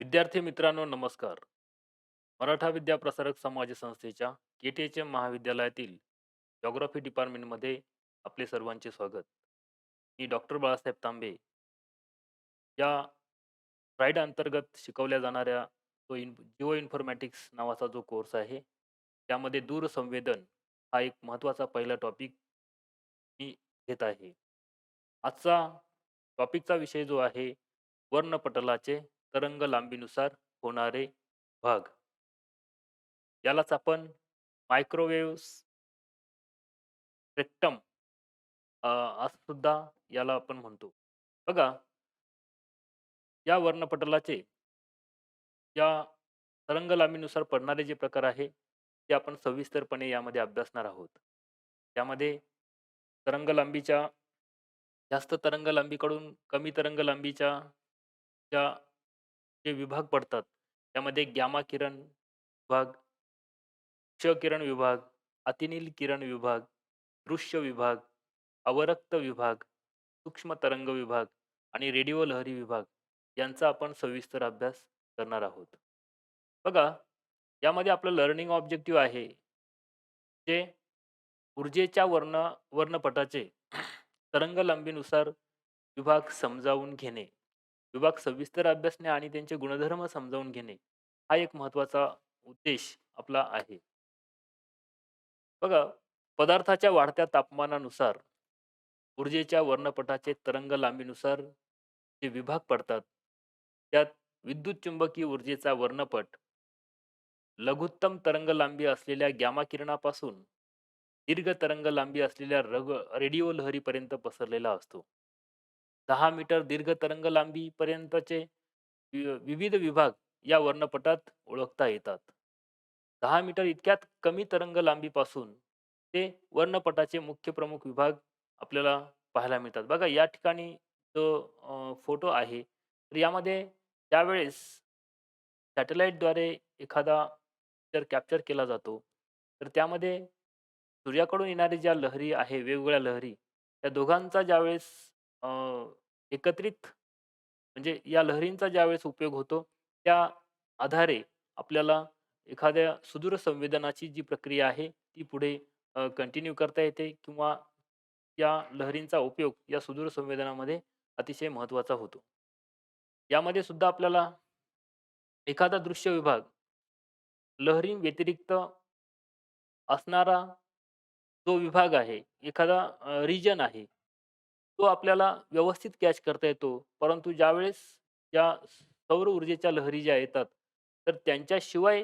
विद्यार्थी मित्रांनो नमस्कार. मराठा विद्या प्रसारक समाज संस्थेच्या केटीएचएम महाविद्यालयातील जॉग्राफी डिपार्टमेंटमध्ये आपले सर्वांचे स्वागत. मी डॉक्टर बाळासाहेब तांबे या फ्रायड अंतर्गत शिकवल्या जाणाऱ्या जिओ इन्फॉर्मॅटिक्स नावाचा जो कोर्स आहे त्यामध्ये दूरसंवेदन हा एक महत्त्वाचा पहिला टॉपिक मी घेत आहे. आजचा टॉपिकचा विषय जो आहे वर्णपटलाचे तरंग लांबीनुसार होणारे भाग. यालाच आपण मायक्रोवेव्ह स्पेक्ट्रम असं सुद्धा याला आपण म्हणतो. बघा, या वर्णपटलाचे या तरंग लांबीनुसार पडणारे जे प्रकार आहे, ते आपण सविस्तरपणे यामध्ये अभ्यासणार आहोत. त्यामध्ये तरंग लांबीच्या जास्त तरंग लांबीकडून कमी तरंग लांबीच्या ज्या जे विभाग पडतात, त्यामध्ये गॅमा किरण विभाग, क्ष किरण विभाग, अतिनील किरण विभाग, दृश्य विभाग, अवरक्त विभाग, सूक्ष्म तरंग विभाग आणि रेडिओ लहरी विभाग यांचा आपण सविस्तर अभ्यास करणार आहोत. बघा, यामध्ये आपलं लर्निंग ऑब्जेक्टिव्ह आहे, जे ऊर्जेच्या वर्णपटाचे तरंग लांबीनुसार विभाग समजावून घेणे, विभाग सविस्तर अभ्यासणे आणि त्यांचे गुणधर्म समजावून घेणे, हा एक महत्त्वाचा उद्देश आपला आहे. बघा, पदार्थाच्या वाढत्या तापमानानुसार ऊर्जेच्या वर्णपटाचे तरंग लांबीनुसार जे विभाग पडतात, त्यात विद्युत चुंबकीय ऊर्जेचा वर्णपट लघुत्तम तरंग लांबी असलेल्या गॅमा किरणापासून दीर्घ तरंग लांबी असलेल्या रेडिओ लहरीपर्यंत पसरलेला असतो. 10 मीटर दीर्घ तरंग लांबीपर्यंतचे विविध विभाग या वर्णपटात ओळखता येतात. 10 मीटर इतक्यात कमी तरंग लांबीपासून ते वर्णपटाचे मुख्य प्रमुख विभाग आपल्याला पाहायला मिळतात. बघा, या ठिकाणी जो फोटो आहे, तर यामध्ये त्यावेळेस सॅटेलाईटद्वारे एखादा पिक्चर कॅप्चर केला जातो. तर त्यामध्ये सूर्याकडून येणाऱ्या ज्या लहरी आहे, वेगवेगळ्या लहरी, त्या दोघांचा ज्यावेळेस अ, एकत्रित म्हणजे या लहरींचा ज्यावेळेस उपयोग होतो, त्या आधारे आपल्याला एखाद्या सुदूर संवेदनाची जी प्रक्रिया आहे, ती पुढे कंटिन्यू करता येते किंवा या लहरींचा उपयोग या सुदूर संवेदनामध्ये अतिशय महत्त्वाचा होतो. यामध्ये सुद्धा आपल्याला एखादा दृश्य विभाग लहरींव्यतिरिक्त असणारा जो विभाग आहे, एखादा रिजन आहे, तो आपल्याला व्यवस्थित कॅच करता येतो. परंतु ज्यावेळेस या सौर ऊर्जेच्या लहरी ज्या येतात, तर त्यांच्याशिवाय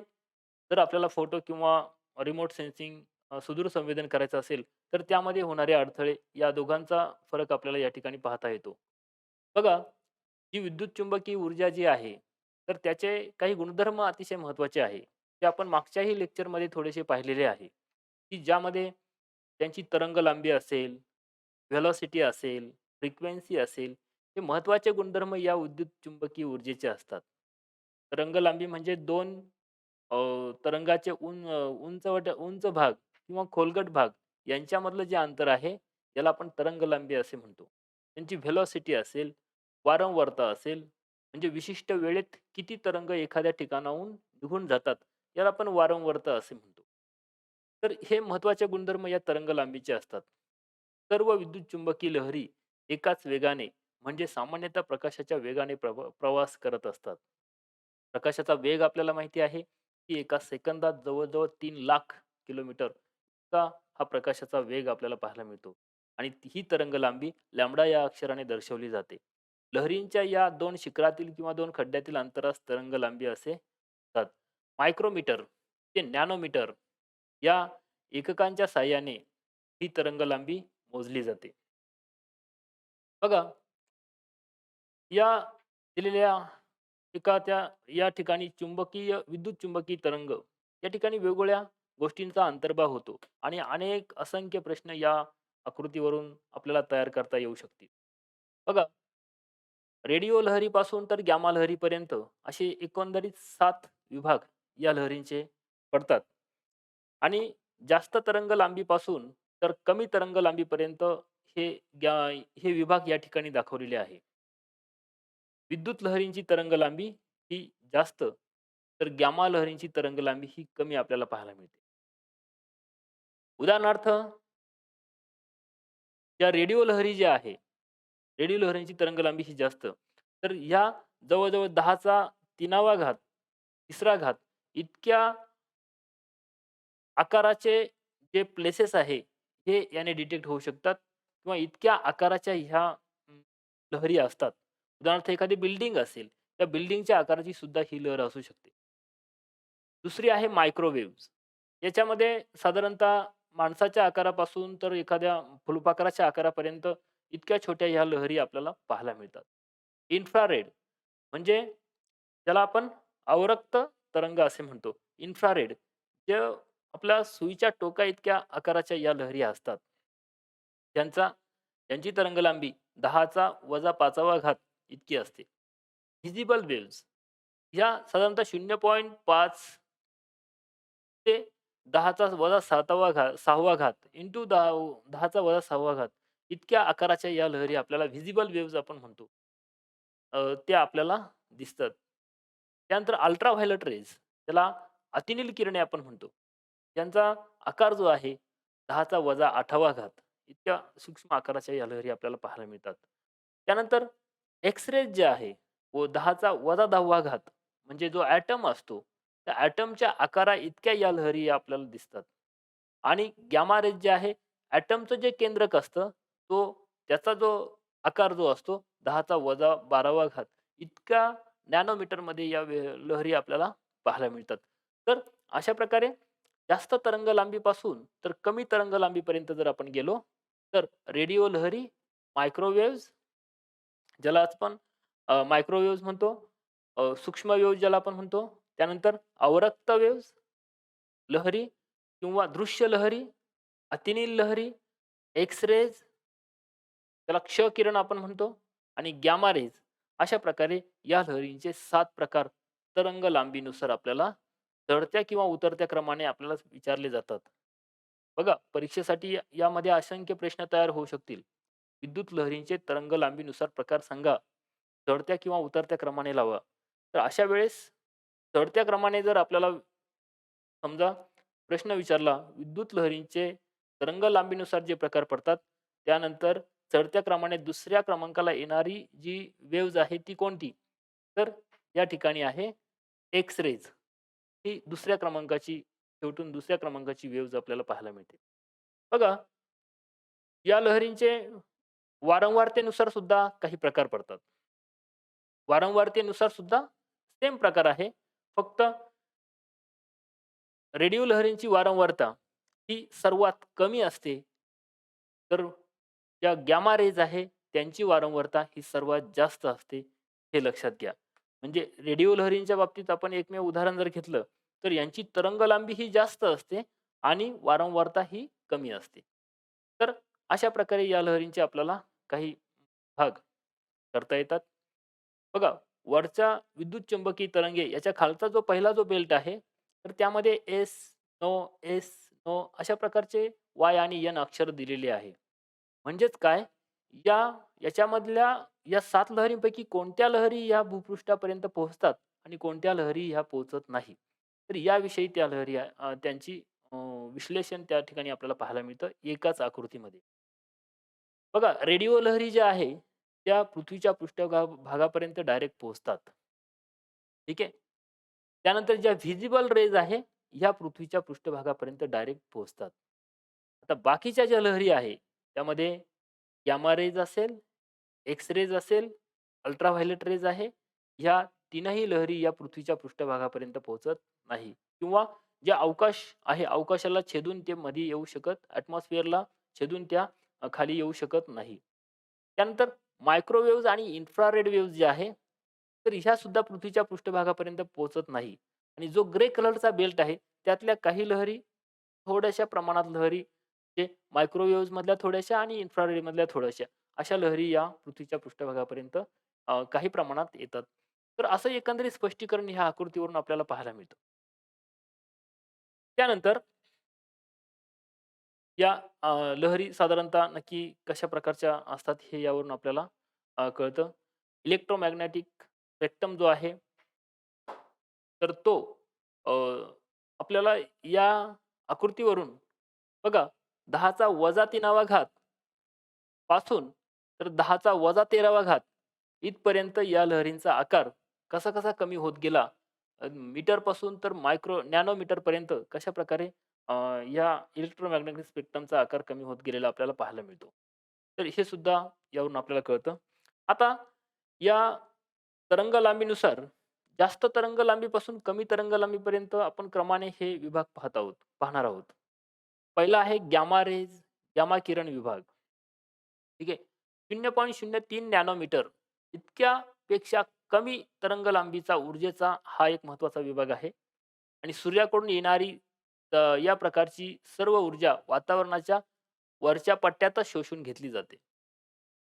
जर आपल्याला फोटो किंवा रिमोट सेन्सिंग सुदूर संवेदन करायचं असेल, तर त्यामध्ये होणारे अडथळे या दोघांचा फरक आपल्याला या ठिकाणी पाहता येतो. बघा, जी विद्युत चुंबकीय ऊर्जा जी आहे, तर त्याचे काही गुणधर्म अतिशय महत्त्वाचे आहे. ते आपण मागच्याही लेक्चरमध्ये थोडेसे पाहिलेले आहे, की ज्यामध्ये त्यांची तरंग लांबी असेल, व्हेलॉसिटी असेल, फ्रिक्वेन्सी असेल, हे महत्त्वाचे गुणधर्म या विद्युत चुंबकीय ऊर्जेचे असतात. तरंग लांबी म्हणजे 2 तरंगाचे उंच भाग किंवा खोलगट भाग यांच्यामधलं जे अंतर आहे, याला आपण तरंग लांबी असे म्हणतो. त्यांची व्हेलॉसिटी असेल, वारंवारता असेल, म्हणजे विशिष्ट वेळेत किती तरंग एखाद्या ठिकाणाहून निघून जातात, याला आपण वारंवारता असे म्हणतो. तर हे महत्त्वाचे गुणधर्म या तरंग लांबीचे असतात. सर्व विद्युत चुंबकीय लहरी एकाच वेगाने म्हणजे सामान्यतः प्रकाशाच्या वेगाने प्रवास करत असतात. प्रकाशाचा वेग आपल्याला माहिती आहे, की एका सेकंदात जवळ-जवळ 3,00,000 किलोमीटर इतका हा प्रकाशाचा वेग आपल्याला पाहायला मिळतो आणि ही तरंग लांबी लॅम्बडा या अक्षराने दर्शवली जाते. लहरींच्या या 2 शिखरातील किंवा 2 खड्ड्यातील अंतरास तरंग लांबी असे म्हणतात. मायक्रोमीटर ते नॅनोमीटर या एककांच्या साहाय्याने ही तरंग लांबी मोजली जाते. बघा, या दिलेल्या एका त्या या ठिकाणी विद्युत चुंबकीय तरंग या ठिकाणी वेगवेगळ्या गोष्टींचा अंतर्भाव होतो आणि अनेक असंख्य प्रश्न या आकृतीवरून आपल्याला तयार करता येऊ शकतील. बघा, रेडिओ लहरीपासून तर गॅमा लहरीपर्यंत असे एकंदरीत 7 विभाग या लहरींचे पडतात आणि जास्त तरंग लांबीपासून तर कमी तरंग लांबीपर्यंत हे हे विभाग या ठिकाणी दाखवलेले आहे. विद्युत लहरींची तरंग लांबी ही जास्त, तर गॅमा लहरींची तरंगलांबी ही कमी आपल्याला पाहायला मिळते. उदाहरणार्थ या रेडिओ लहरी ज्या आहे, रेडिओ लहरींची तरंगलांबी ही जास्त. तर ह्या जवळ-जवळ 10चा 3वा घात, 3रा घात इतक्या आकाराचे जे प्लेसेस आहे, हे याने डिटेक्ट होऊ शकतात किंवा इतक्या आकाराच्या ह्या लहरी असतात. उदाहरणार्थ एखादी बिल्डिंग असेल, त्या बिल्डिंगच्या आकाराची सुद्धा ही लहर असू शकते. दुसरी आहे मायक्रोवेव्हज. याच्यामध्ये साधारणतः माणसाच्या आकारापासून तर एखाद्या फुलपाखराच्या आकारापर्यंत इतक्या छोट्या ह्या लहरी आपल्याला पाहायला मिळतात. इन्फ्रारेड म्हणजे ज्याला आपण अवरक्त तरंग असे म्हणतो. इन्फ्रारेड जे आपल्या सुईच्या टोका इतक्या आकाराच्या या लहरी असतात. त्यांचा त्यांची तरंगलांबी 10चा-5वा घात इतकी असते. व्हिजिबल वेव्हज या साधारणतः 0.5 ते 6वा घात इंटू 10चा-6वा घात इतक्या आकाराच्या या लहरी आपल्याला व्हिजिबल वेव्हज आपण म्हणतो. ते आपल्याला दिसतात. त्यानंतर अल्ट्राव्हायोलेट रेज त्याला अतिनील किरणे आपण म्हणतो. यांचा आकार जो आहे 10चा-8वा घात इतक्या सूक्ष्म आकाराच्या या लहरी आपल्याला पाहायला मिळतात. त्यानंतर एक्स-रेज जे आहे व 10चा-10वा घात म्हणजे जो ॲटम असतो, त्या ॲटमच्या आकारा इतक्या या लहरी आपल्याला दिसतात. आणि गॅमा रेज जे आहे, ॲटमचं जे केंद्रक असतं, त्याचा जो आकार जो असतो 10चा-12वा घात इतक्या नॅनोमीटरमध्ये या लहरी आपल्याला पाहायला मिळतात. तर अशा प्रकारे जास्त तरंग लांबीपासून तर कमी तरंग लांबीपर्यंत जर आपण गेलो, तर रेडिओ लहरी, मायक्रोवेव्हज ज्याला आपण मायक्रोवेव्हज म्हणतो, सूक्ष्म वेव्हज ज्याला आपण म्हणतो, त्यानंतर अवरक्त वेव्हज, लहरी किंवा दृश्य लहरी, अतिनील लहरी, एक्स-रेज त्याला क्ष किरण आपण म्हणतो आणि गॅमा रेज अशा प्रकारे या लहरींचे 7 प्रकार तरंग लांबीनुसार आपल्याला चढत्या किंवा उतरत्या क्रमाने आपल्याला विचारले जातात. बघा परीक्षेसाठी यामध्ये असंख्य प्रश्न तयार होऊ शकतील. विद्युत लहरींचे तरंग लांबीनुसार प्रकार सांगा. चढत्या किंवा उतरत्या क्रमाने लावा. तर अशा वेळेस चढत्या क्रमाने जर आपल्याला समजा प्रश्न विचारला, विद्युत लहरींचे तरंग लांबीनुसार जे प्रकार पडतात, त्यानंतर चढत्या क्रमाने दुसऱ्या क्रमांकाला येणारी जी वेव्हज आहे ती कोणती? तर या ठिकाणी आहे एक्स-रेज. ही दुसऱ्या क्रमांकाची शेवटून दुसऱ्या क्रमांकाची वेव्हज आपल्याला पाहायला मिळते. बघा, या लहरींचे वारंवारतेनुसार सुद्धा काही प्रकार पडतात. वारंवारतेनुसार सुद्धा सेम प्रकार आहे. फक्त रेडिओ लहरींची वारंवारता ही सर्वात कमी असते. तर ज्या गॅमा रेज आहे त्यांची वारंवारता ही सर्वात जास्त असते. हे लक्षात घ्या. म्हणजे रेडिओ लहरींच्या बाबतीत आपण एकमेव उदाहरण जर घेतलं, तर यांची तरंग लांबी ही जास्त असते आणि वारंवारता ही कमी असते. तर अशा प्रकारे या लहरींचे आपल्याला काही भाग करता येतात. बघा, वरच्या विद्युत चुंबकीय तरंगे याच्या खालचा जो पहिला जो बेल्ट आहे, तर त्यामध्ये एस, नो, एस, नो अशा प्रकारचे वाय आणि एन अक्षर दिलेले आहे. म्हणजेच काय, या याच्यामधल्या या 7 लहरींपैकी कोणत्या लहरी या भूपृष्ठापर्यंत पोहोचतात आणि कोणत्या लहरी ह्या पोहोचत नाही. तर याविषयी त्या लहरी त्यांची विश्लेषण त्या ठिकाणी आपल्याला पाहायला मिळतं एकाच आकृतीमध्ये. बघा, रेडिओ लहरी ज्या आहे, त्या पृथ्वीच्या भागापर्यंत डायरेक्ट पोहोचतात. ठीक आहे. त्यानंतर ज्या व्हिजिबल रेज आहे, ह्या पृथ्वीच्या पृष्ठभागापर्यंत डायरेक्ट पोहोचतात. आता बाकीच्या ज्या लहरी आहे, त्यामध्ये गॅमा रेज असेल, एक्स रेज असेल, अल्ट्राव्हायोलेट रेज आहे. ह्या तीनही लहरी या पृथ्वीच्या पृष्ठभागापर्यंत पोहोचत नाही किंवा जे अवकाश आहे, अवकाशाला छेदून ते मध्ये येऊ शकत, ॲटमॉस्फिअरला छेदून त्या खाली येऊ शकत नाही. त्यानंतर मायक्रोवेव्हज आणि इन्फ्रारेड वेव्हज जे आहे, तर ह्या सुद्धा पृथ्वीच्या पृष्ठभागापर्यंत पोहोचत नाही आणि जो ग्रे कलरचा बेल्ट आहे, त्यातल्या काही लहरी थोड्याशा प्रमाणात लहरी जे मायक्रोवेव्हज मधल्या थोड्याशा आणि इन्फ्रारेड मधल्या थोड्याशा अशा लहरी या पृथ्वीच्या पृष्ठभागापर्यंत काही प्रमाणात येतात. तर असं एकंदरीत स्पष्टीकरण ह्या आकृतीवरून आपल्याला पाहायला मिळतं. त्यानंतर या लहरी साधारणतः नक्की कशा प्रकारच्या असतात हे यावरून आपल्याला कळतं. इलेक्ट्रोमॅग्नेटिक स्पेक्ट्रम जो आहे तर तो अ, आपल्याला या आकृतीवरून बघा 10चा वजा 3वा घात पासून तर 10चा वजा 13वा घात इथपर्यंत या लहरींचा आकार कसा-कसा कमी होत गेला. मीटरपासून तर नॅनोमीटरपर्यंत कशाप्रकारे या इलेक्ट्रोमॅग्नेटिक स्पेक्ट्रमचा आकार कमी होत गेलेला आपल्याला पाहायला मिळतो. तर हे सुद्धा यावरून आपल्याला कळतं. आता या तरंग लांबीनुसार जास्त तरंग लांबीपासून कमी तरंग लांबीपर्यंत आपण क्रमाने हे विभाग पाहणार आहोत. पहिला आहे गॅमा किरण विभाग. ठीक आहे. 0.03 नॅनोमीटर इतक्यापेक्षा कमी तरंग लांबीचा ऊर्जेचा हा एक महत्त्वाचा विभाग आहे. आणि सूर्याकडून येणारी या प्रकारची सर्व ऊर्जा वातावरणाच्या वरच्या पट्ट्यातच शोषून घेतली जाते.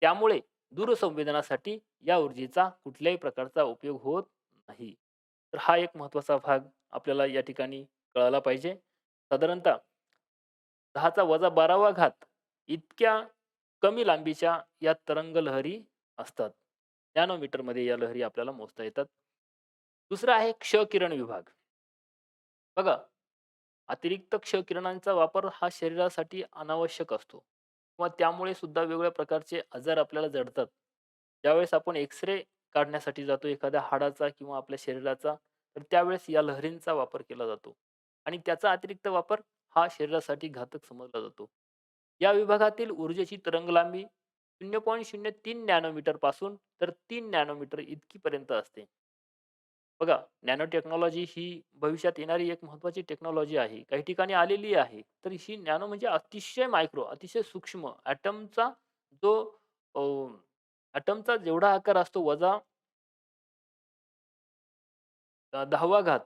त्यामुळे दूरसंवेदनासाठी या ऊर्जेचा कुठल्याही प्रकारचा उपयोग होत नाही. तर हा एक महत्त्वाचा भाग आपल्याला या ठिकाणी कळाला पाहिजे. साधारणतः 10चा वजा 12वा घात इतक्या कमी लांबीच्या या तरंग लहरी असतात. नॅनोमीटरमध्ये या लहरी आपल्याला मोजता येतात. दुसरा आहे क्ष किरण विभाग. बघा, अतिरिक्त क्ष किरणांचा वापर हा शरीरासाठी अनावश्यक असतो किंवा त्यामुळे सुद्धा वेगवेगळ्या प्रकारचे आजार आपल्याला जडतात. ज्यावेळेस आपण एक्स-रे काढण्यासाठी जातो एखाद्या हाडाचा किंवा आपल्या शरीराचा, तर त्यावेळेस या लहरींचा वापर केला जातो आणि त्याचा अतिरिक्त वापर हा शरीरासाठी घातक समजला जातो. या विभागातील ऊर्जेची तरंगलांबी 0.03 नॅनोमीटर पासून तर 3 नॅनोमीटर इतकीपर्यंत असते. बघा, नॅनो टेक्नॉलॉजी ही भविष्यात येणारी एक महत्त्वाची टेक्नॉलॉजी आहे. काही ठिकाणी आलेली आहे. तर ही नॅनो म्हणजे अतिशय मायक्रो, अतिशय सूक्ष्म जो अ, ॲटमचा जेवढा आकार असतो वजा 10वा घात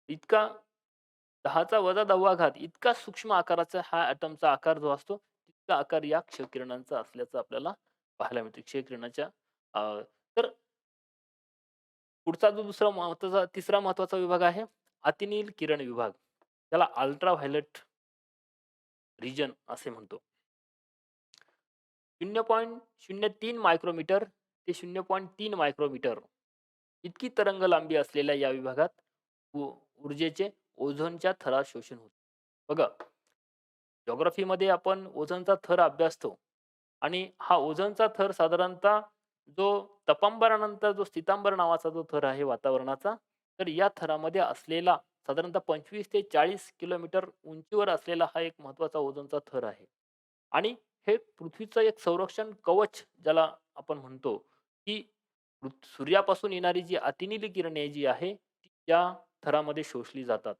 इतका 10चा वजा 10वा घात इतका सूक्ष्म आकाराचा हा ॲटमचा आकार जो असतो, तितका आकार या क्षकिरणांचा असल्याचं आपल्याला पाहायला मिळतं. क्षकिरणाच्या अ, तर पुढचा जो तिसरा महत्त्वाचा विभाग आहे, अतिनील किरण विभाग. त्याला अल्ट्राव्हायोलेट रिजन असे म्हणतो. 0.03 मायक्रोमीटर ते 0.3 मायक्रोमीटर इतकी तरंग लांबी असलेल्या या विभागात ऊर्जेचे ओझोनच्या थरात शोषण होते. बघा, जिओग्राफीमध्ये आपण ओझोनचा थर अभ्यासतो आणि हा ओझोनचा थर साधारणतः जो तपांबरानंतर जो स्थितांबर नावाचा जो थर आहे वातावरणाचा, तर या थरामध्ये असलेला साधारणतः 25 ते 40 किलोमीटर उंचीवर असलेला हा एक महत्त्वाचा ओझोनचा थर आहे. आणि हे पृथ्वीचं एक संरक्षण कवच ज्याला आपण म्हणतो, की सूर्यापासून येणारी जी अतिनील किरणे जी आहे, ती त्या थरामध्ये शोषली जातात.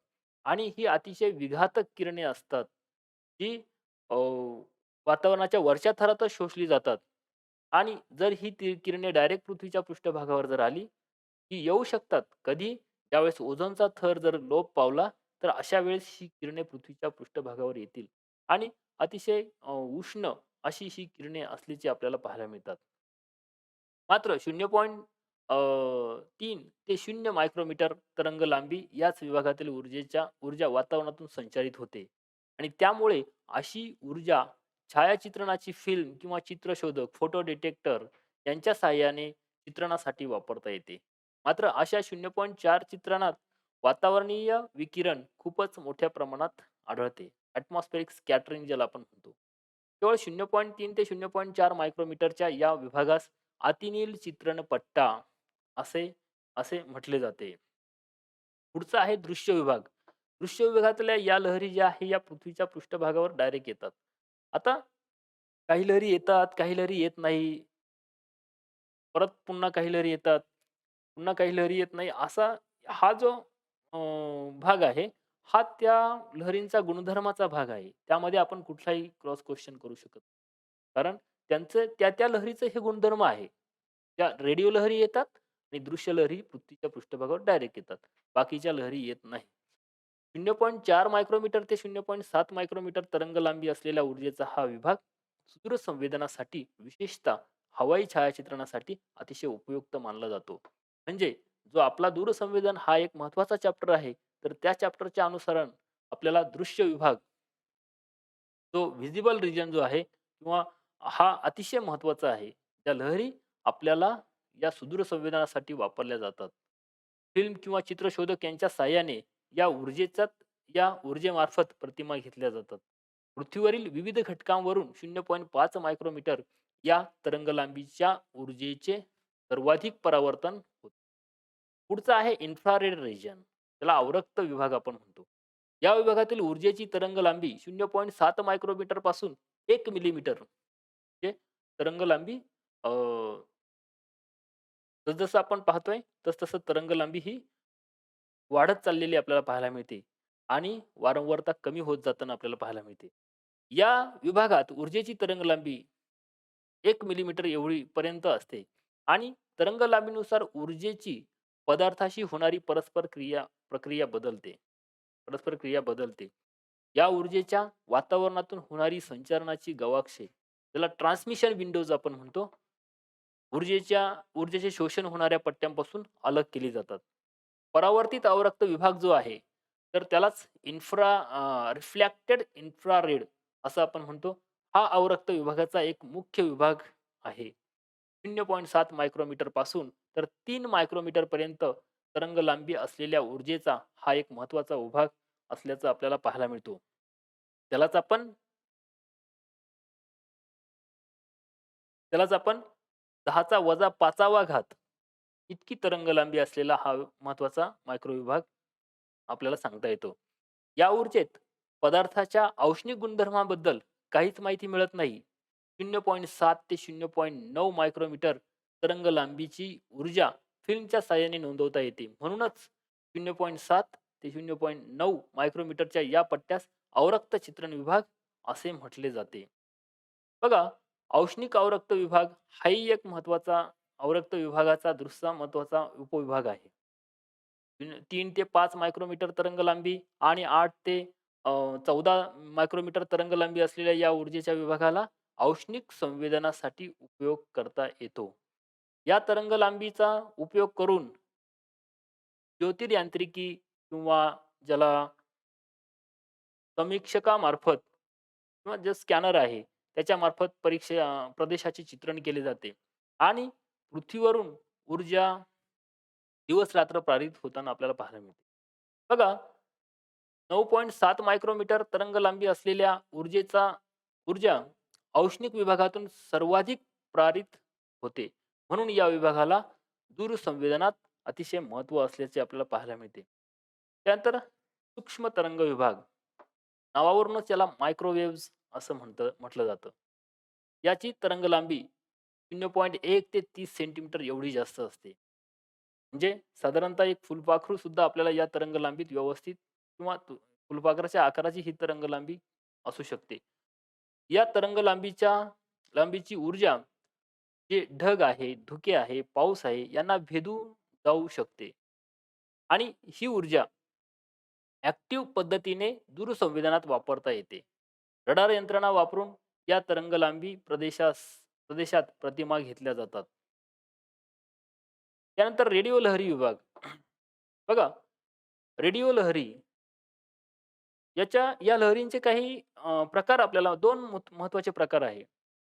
आणि ही अतिशय विघातक किरणे असतात, जी अ, वातावरणाच्या वरच्या थरातच शोषली जातात. आणि जर ही किरणे डायरेक्ट पृथ्वीच्या पृष्ठभागावर जर आली, ती येऊ शकतात. कधी? ज्यावेळेस ओझोनचा थर जर लोप पावला, तर अशा वेळेस ही किरणे पृथ्वीच्या पृष्ठभागावर येतील आणि अतिशय उष्ण अशी ही किरणे असल्याची आपल्याला पाहायला मिळतात. मात्र 0.3 ते 0 मायक्रोमीटर तरंग लांबी याच विभागातील ऊर्जा वातावरणातून संचारित होते आणि त्यामुळे अशी ऊर्जा छायाचित्रणाची फिल्म किंवा चित्रशोधक, फोटो डिटेक्टर यांच्या सहाय्याने चित्रणासाठी वापरता येते. मात्र अशा 0.4 चित्रणात वातावरणीय विकिरण खूपच मोठ्या प्रमाणात आढळते. ॲटमॉस्फेरिक स्कॅटरिंग ज्याला आपण म्हणतो. केवळ 0.3 ते 0.4 मायक्रोमीटरच्या या विभागास अतिनील चित्रणपट्टा असे असे म्हटले जाते. पुढचा आहे दृश्य विभाग. दृश्य विभागातल्या या लहरी ज्या आहे या पृथ्वीच्या पृष्ठभागावर डायरेक्ट येतात. आता काही लहरी येतात, काही लहरी येत नाही. परत पुन्हा काही लहरी येतात, पुन्हा काही लहरी येत नाही. असा हा जो अ, भाग आहे, हा त्या लहरींचा गुणधर्माचा भाग आहे. त्यामध्ये आपण कुठलाही क्रॉस क्वेश्चन करू शकत नाही. कारण त्यांचं त्या लहरीचं हे गुणधर्म आहे. त्या रेडिओ लहरी येतात आणि दृश्य लहरी पृथ्वीच्या पृष्ठभागावर डायरेक्ट येतात. बाकीच्या लहरी येत नाही. 0.4 मायक्रोमीटर ते 0.7 मायक्रोमीटर तरंग लांबी असलेल्या ऊर्जेचा हा विभाग सुदूर संवेदनासाठी विशेषतः हवाई छायाचित्रणासाठी अतिशय उपयुक्त मानला जातो. म्हणजे जो आपला दूरसंवेदन हा एक महत्त्वाचा चॅप्टर आहे, तर त्या चॅप्टरच्या अनुसारण आपल्याला दृश्य विभाग, जो व्हिजिबल रिजन जो आहे किंवा हा अतिशय महत्त्वाचा आहे. त्या लहरी आपल्याला या सुदूर संवेदनासाठी वापरल्या जातात. फिल्म किंवा चित्रशोधक यांच्या साहाय्याने या ऊर्जेचा या ऊर्जेमार्फत प्रतिमा घेतल्या जातात. पृथ्वीवरील विविध घटकांवरून 0.5 मायक्रोमीटर या तरंगलांबीच्या ऊर्जेचे सर्वाधिक परावर्तन होते. पुढचं आहे इन्फ्रारेड रिजन. त्याला अवरक्त विभाग आपण म्हणतो. या विभागातील ऊर्जेची तरंगलांबी 0.7 मायक्रोमीटर पासून 1 मिलीमीटर म्हणजे तरंगलांबी अ, जसं आपण पाहतोय तसं तरंगलांबी ही वाढत चाललेली आपल्याला पाहायला मिळते आणि वारंवारता कमी होत जाताना आपल्याला पाहायला मिळते. या विभागात ऊर्जेची तरंगलांबी 1 मिलीमीटर एवढी पर्यंत असते आणि तरंगलांबीनुसार ऊर्जेची पदार्थाशी होणारी प्रक्रिया बदलते. परस्पर क्रिया बदलते. या ऊर्जेच्या वातावरणातून होणारी संचरणाची गवाक्षे, त्याला ट्रान्समिशन विंडोज आपण म्हणतो, ऊर्जेचे शोषण होणाऱ्या पट्ट्यांपासून अलग केली जातात. परावर्तित अवरक्त विभाग जो आहे, तर त्यालाच रिफ्लेक्टेड इन्फ्रारेड असं आपण म्हणतो. हा अवरक्त विभागाचा एक मुख्य विभाग आहे. 0.7 मायक्रोमीटर पासून तर 3 मायक्रोमीटर पर्यंत तरंगलांबी असलेल्या ऊर्जेचा हा एक महत्त्वाचा विभाग असल्याचं आपल्याला पाहायला मिळतो. त्यालाच आपण त्यालाच आपण 10⁻৫ इतकी तरंगलांबी असलेला हा महत्त्वाचा मायक्रो विभाग आपल्याला सांगता येतो. या ऊर्जेत पदार्थाच्या औष्णिक गुणधर्माबद्दल काहीच माहिती मिळत नाही. 0.7 ते 0.9 मायक्रोमीटर तरंग लांबीची ऊर्जा फिल्मच्या साहाय्याने नोंदवता येते. म्हणूनच 0.7 ते 0.9 मायक्रोमीटरच्या या पट्ट्यास अवरक्त चित्रण विभाग असे म्हटले जाते. बघा, औष्णिक अवरक्त विभाग हाही एक महत्त्वाचा अवरक्त विभागाचा दुसरा महत्त्वाचा उपविभाग आहे. 3 ते 5 मायक्रोमीटर तरंगलांबी आणि 8 ते 14 मायक्रोमीटर तरंगलांबी असलेल्या या ऊर्जेच्या विभागाला औष्णिक संवेदनासाठी उपयोग करता येतो. या तरंगलांबीचा उपयोग करून ज्योतिर्यांत्रिकी किंवा ज्याला समीक्षकामार्फत किंवा जे स्कॅनर आहे त्याच्यामार्फत प्रदेशाचे चित्रण केले जाते आणि पृथ्वीवरून ऊर्जा दिवस-रात्र प्रसारित होताना आपल्याला पाहायला मिळते. बघा, 9.7 मायक्रोमीटर तरंगलांबी असलेल्या ऊर्जा औष्णिक विभागातून सर्वाधिक प्रसारित होते. म्हणून या विभागाला दूरसंवेदनात अतिशय महत्त्व असल्याचे आपल्याला पाहायला मिळते. त्यानंतर सूक्ष्म तरंग विभाग. नावावरूनच याला मायक्रोवेव्हज असं म्हटलं जातं. याची तरंगलांबी 0.1 ते 30 सेंटीमीटर एवढी जास्त असते. म्हणजे साधारणतः एक फुलपाखरू सुद्धा आपल्याला या तरंगलांबीत व्यवस्थित किंवा फुलपाखराच्या आकाराची ही तरंगलांबी असू शकते. या लांबीची ऊर्जा जे ढग आहे, धुके आहे, पाऊस आहे यांना भेदून जाऊ शकते आणि ही ऊर्जा ॲक्टिव्ह पद्धतीने दूरसंवेदनात वापरता येते. रडार यंत्रणा वापरून या तरंगलांबी प्रदेशात प्रतिमा घेतल्या जातात. त्यानंतर रेडिओ लहरी विभाग. बघा, रेडिओ लहरी या लहरींचे काही प्रकार आपल्याला 2 महत्त्वाचे प्रकार आहे.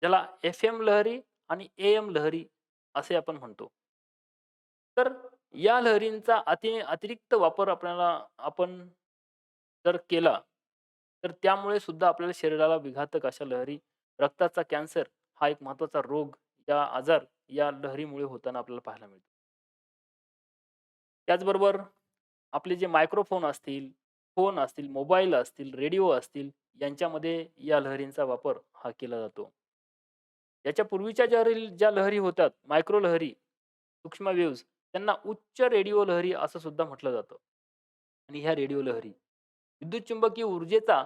ज्याला एफ-एम लहरी आणि ए-एम लहरी असे आपण म्हणतो. तर या लहरींचा अतिरिक्त वापर आपण जर केला, तर त्यामुळे सुद्धा आपल्याला शरीराला विघातक अशा लहरी, रक्ताचा कॅन्सर हा एक महत्त्वाचा रोग, आजार या लहरीमुळे होताना आपल्याला पाहायला मिळतो. त्याचबरोबर आपले जे मायक्रोफोन असतील, फोन असतील, मोबाईल असतील, रेडिओ असतील यांच्यामध्ये या लहरींचा वापर हा केला जातो. याच्या पूर्वीच्या ज्या लहरी होतात, मायक्रो लहरी, सूक्ष्म वेव्हज त्यांना उच्च रेडिओ लहरी असं सुद्धा म्हटलं जातं. आणि ह्या रेडिओ लहरी विद्युत चुंबकीय ऊर्जेचा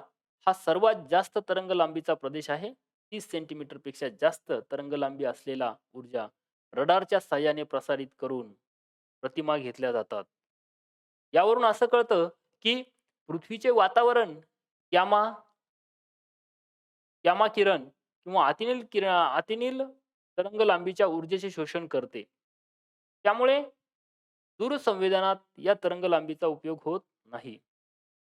हा सर्वात जास्त तरंग लांबीचा प्रदेश आहे. 30 सेंटीमीटर पेक्षा जास्त तरंग लांबी असलेला ऊर्जा रडारच्या साहाय्याने प्रसारित करून प्रतिमा घेतल्या जातात. यावरून असं कळतं की पृथ्वीचे वातावरण गामा गामा किरण किंवा अतिनील तरंग लांबीच्या ऊर्जेचे शोषण करते. त्यामुळे दूरसंवेदनात या तरंग लांबीचा उपयोग होत नाही.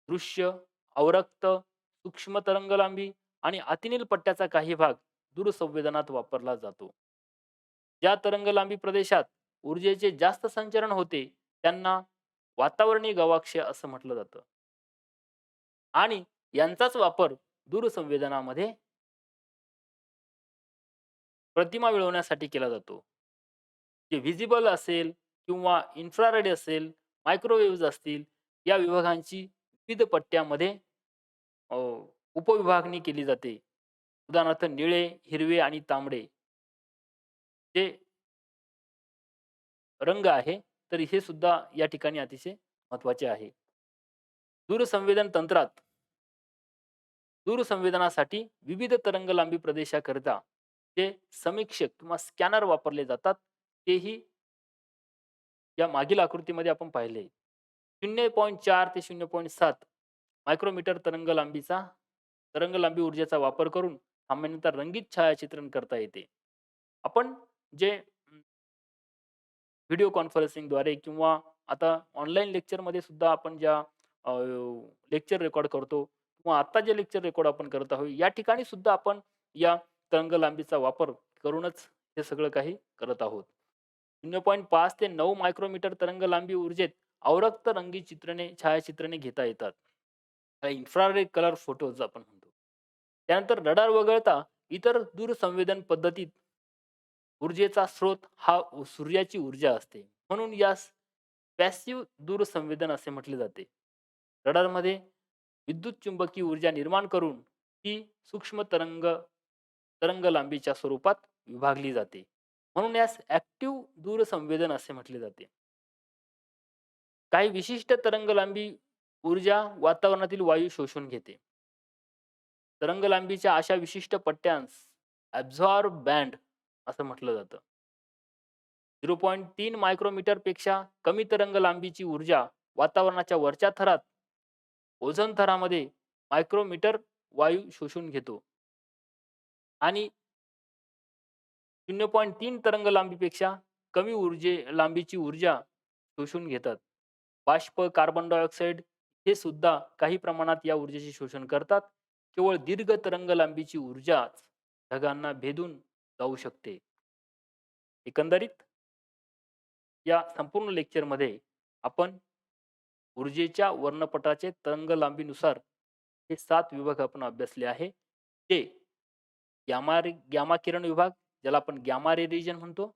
दृश्य, अवरक्त, सूक्ष्म तरंगलांबी आणि अतिनील पट्ट्याचा काही भाग दूरसंवेदनात वापरला जातो. ज्या तरंगलांबी प्रदेशात ऊर्जेचे जास्त संचरण होते त्यांना वातावरणीय गवाक्ष असं म्हटलं जातं आणि यांचाच वापर दूरसंवेदनामध्ये प्रतिमा मिळवण्यासाठी केला जातो. जे व्हिजिबल असेल किंवा इन्फ्रारेड असेल, मायक्रोवेव्हज असतील, या विभागांची विविध पट्ट्यामध्ये अ, उपविभागणी केली जाते. उदाहरणार्थ निळे, हिरवे आणि तांबडे जे रंग आहे, तर हे सुद्धा या ठिकाणी अतिशय महत्त्वाचे आहे. दूरसंवेदन तंत्रात दूरसंवेदनासाठी विविध तरंगलांबी प्रदेशाकरिता जे समीक्षक किंवा स्कॅनर वापरले जातात, तेही या मागील आकृतीमध्ये आपण पाहिले. 0.4 ते 0.7 मायक्रोमीटर तरंगलांबी ऊर्जेचा वापर करून सामान्यतः रंगीत छायाचित्रण करता येते. आपण जे व्हिडिओ कॉन्फरन्सिंगद्वारे किंवा आता ऑनलाईन लेक्चरमध्ये सुद्धा आपण ज्या लेक्चर रेकॉर्ड करतो किंवा आता जे लेक्चर रेकॉर्ड आपण करत आहोत, या ठिकाणी सुद्धा आपण या तरंगलांबीचा वापर करूनच हे सगळं काही करत आहोत. 0.5 ते 9 मायक्रोमीटर तरंगलांबी ऊर्जेत अवरक्त रंगीत छायाचित्रणे घेता येतात. इन्फ्रारेड कलर फोटोज आपण म्हणतो. त्यानंतर रडार वगळता इतर दूरसंवेदन पद्धतीत ऊर्जेचा स्रोत हा सूर्याची ऊर्जा असते. म्हणून यास पॅसिव्ह दूरसंवेदन असे म्हटले जाते. रडारमध्ये विद्युत चुंबकीय ऊर्जा निर्माण करून ती सूक्ष्म तरंग लांबीच्या स्वरूपात विभागली जाते. म्हणून यास ॲक्टिव्ह दूरसंवेदन असे म्हटले जाते. काही विशिष्ट तरंगलांबी ऊर्जा वातावरणातील वायू शोषून घेते. तरंगलांबीच्या अशा विशिष्ट पट्ट्यांस ॲब्झॉर्ब बँड असं म्हटलं जातं. 0.3 मायक्रोमीटर पेक्षा कमी तरंगलांबीची ऊर्जा वातावरणाच्या वरच्या थरात ओझोन थरामध्ये मायक्रोमीटर वायू शोषून घेतो आणि 0.3 तरंग लांबीपेक्षा कमी लांबीची ऊर्जा शोषून घेतात. बाष्प, कार्बन डायऑक्साईड हे सुद्धा काही प्रमाणात या ऊर्जेचे शोषण करतात. केवळ दीर्घ तरंग लांबीची ऊर्जाच ढगांना भेदून जाऊ शकते. एकंदरीत या संपूर्ण लेक्चरमध्ये आपण ऊर्जेच्या वर्णपटाचे तरंग लांबीनुसार हे 7 विभाग आपण अभ्यासले आहे. ते गॅमा किरण विभाग, ज्याला आपण गॅमा रे रिजन म्हणतो.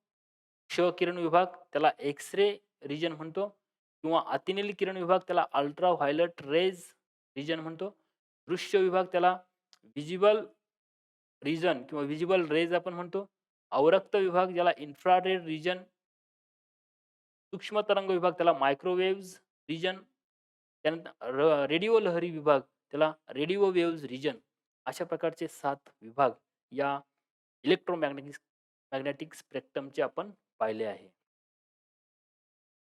क्ष किरण विभाग, त्याला एक्स रे रिजन म्हणतो किंवा अतिनील किरण विभाग, त्याला अल्ट्रा व्हायोलेट रेज रिजन म्हणतो. दृश्य विभाग, त्याला व्हिजिबल रिजन किंवा व्हिजिबल रेज आपण म्हणतो. अवरक्त विभाग, ज्याला इन्फ्रारेड रिजन. सूक्ष्म तरंग विभाग, त्याला मायक्रोवेव्हज रिजन. त्यानंतर रेडिओ लहरी विभाग, त्याला रेडिओ वेव्हज रिजन. अशा प्रकारचे 7 विभाग या मॅग्नेटिक स्पेक्ट्रमचे आपण पाहिले आहे.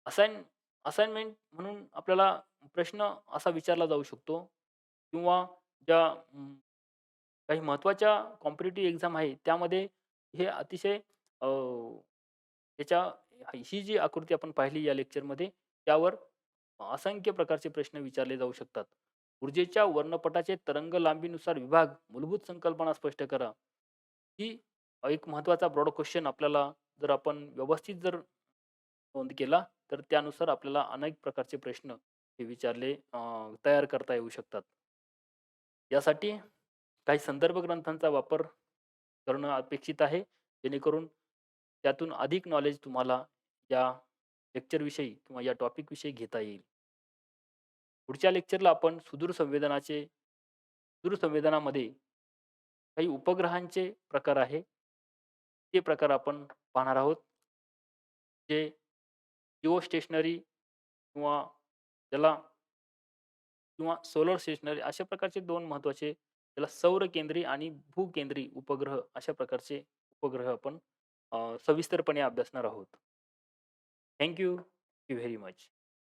असाइनमेंट म्हणून आपल्याला प्रश्न असा विचारला जाऊ शकतो किंवा ज्या काही महत्त्वाच्या कॉम्पिटिटिव्ह एक्झाम आहे त्यामध्ये हे अतिशय त्याच्या ही जी आकृती आपण पाहिली या लेक्चरमध्ये, त्यावर असंख्य प्रकारचे प्रश्न विचारले जाऊ शकतात. ऊर्जेच्या वर्णपटाचे तरंग लांबीनुसार विभाग, मूलभूत संकल्पना स्पष्ट करा. ही एक महत्त्वाचा ब्रॉड क्वेश्चन आपल्याला जर आपण व्यवस्थित जर नोंद केला, तर त्यानुसार आपल्याला अनेक प्रकारचे प्रश्न हे तयार करता येऊ शकतात. यासाठी काही संदर्भ ग्रंथांचा वापर करणं अपेक्षित आहे, जेणेकरून त्यातून अधिक नॉलेज तुम्हाला या लेक्चरविषयी किंवा या टॉपिकविषयी घेता येईल. पुढच्या लेक्चरला आपण दूर संवेदनामध्ये काही उपग्रहांचे प्रकार आहे. ते प्रकार आपण पाहणार आहोत. जे जिओ स्टेशनरी किंवा ज्याला किंवा सोलर स्टेशनरी अशा प्रकारचे 2 महत्त्वाचे, त्याला सौरकेंद्री आणि भूकेंद्री उपग्रह अशा प्रकारचे उपग्रह आपण सविस्तरपणे अभ्यासणार आहोत. Thank you very much.